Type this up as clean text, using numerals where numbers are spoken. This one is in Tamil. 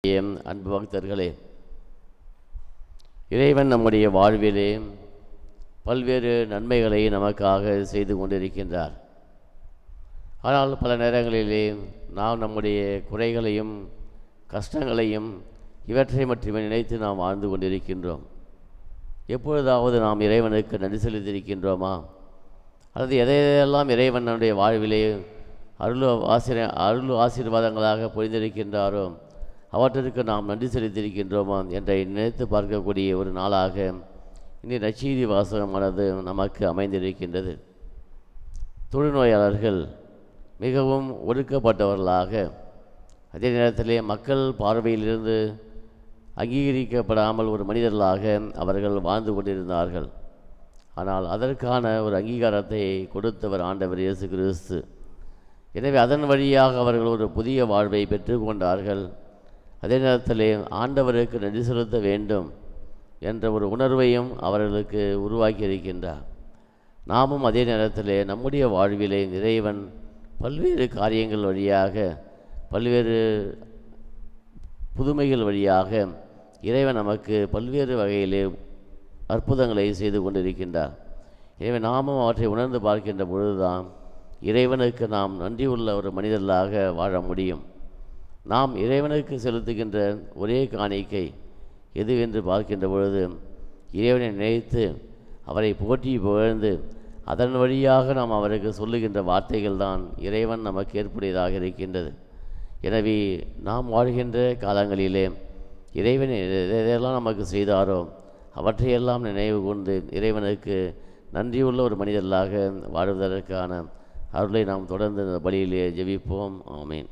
அன்பு பக்தர்களே, இறைவன் நம்முடைய வாழ்விலே பல்வேறு நன்மைகளை நமக்காக செய்து கொண்டிருக்கின்றார். ஆனால் பல நேரங்களிலே நாம் நம்முடைய குறைகளையும் கஷ்டங்களையும் இவற்றை மட்டுமே நினைத்து நாம் வாழ்ந்து கொண்டிருக்கின்றோம். எப்பொழுதாவது நாம் இறைவனுக்கு நன்றி செலுத்தியிருக்கின்றோமா? அல்லது எதையெல்லாம் இறைவன் நம்முடைய வாழ்விலே அருள் ஆசீர்வாதங்களாக பொழிந்திருக்கின்றாரோ அவற்றிற்கு நாம் நன்றி செலுத்தியிருக்கின்றோமா என்ற நினைத்து பார்க்கக்கூடிய ஒரு நாளாக இந்த நற்செய்தி வாசகமானது நமக்கு அமைந்திருக்கின்றது. தொழுநோயாளர்கள் மிகவும் ஒடுக்கப்பட்டவர்களாக, அதே நேரத்திலே மக்கள் பார்வையிலிருந்து அங்கீகரிக்கப்படாமல் ஒரு மனிதர்களாக அவர்கள் வாழ்ந்து கொண்டிருந்தார்கள். ஆனால் அதற்கான ஒரு அங்கீகாரத்தை கொடுத்தவர் ஆண்டவர் இயேசு கிறிஸ்து. எனவே அதன் வழியாக அவர்கள் ஒரு புதிய வாழ்வை பெற்றுக்கொண்டார்கள். அதே நேரத்தில் ஆண்டவருக்கு நன்றி செலுத்த வேண்டும் என்ற ஒரு உணர்வையும் அவர்களுக்கு உருவாக்கி இருக்கின்றார். நாமும் அதே நேரத்தில் நம்முடைய வாழ்விலே இறைவன் பல்வேறு காரியங்கள் வழியாக, பல்வேறு புதுமைகள் வழியாக இறைவன் நமக்கு பல்வேறு வகையிலே அற்புதங்களை செய்து கொண்டிருக்கின்றார். எனவே நாமும் அவற்றை உணர்ந்து பார்க்கின்ற பொழுதுதான் இறைவனுக்கு நாம் நன்றியுள்ள ஒரு மனிதர்களாக வாழ முடியும். நாம் இறைவனுக்கு செலுத்துகின்ற ஒரே காணிக்கை எதுவென்று பார்க்கின்ற பொழுது, இறைவனை நினைத்து அவரை போற்றி புகழ்ந்து அதன் வழியாக நாம் அவருக்கு சொல்லுகின்ற வார்த்தைகள் தான் இறைவன் நமக்கு ஏற்புடையதாக இருக்கின்றது. எனவே நாம் வாழ்கின்ற காலங்களிலே இறைவன் எதையெல்லாம் நமக்கு செய்தாரோ அவற்றையெல்லாம் நினைவு கொண்டு இறைவனுக்கு நன்றியுள்ள ஒரு மனிதர்களாக வாழ்வதற்கான அருளை நாம் தொடர்ந்து இந்த பலியிலே ஜெபிப்போம். ஆமீன்.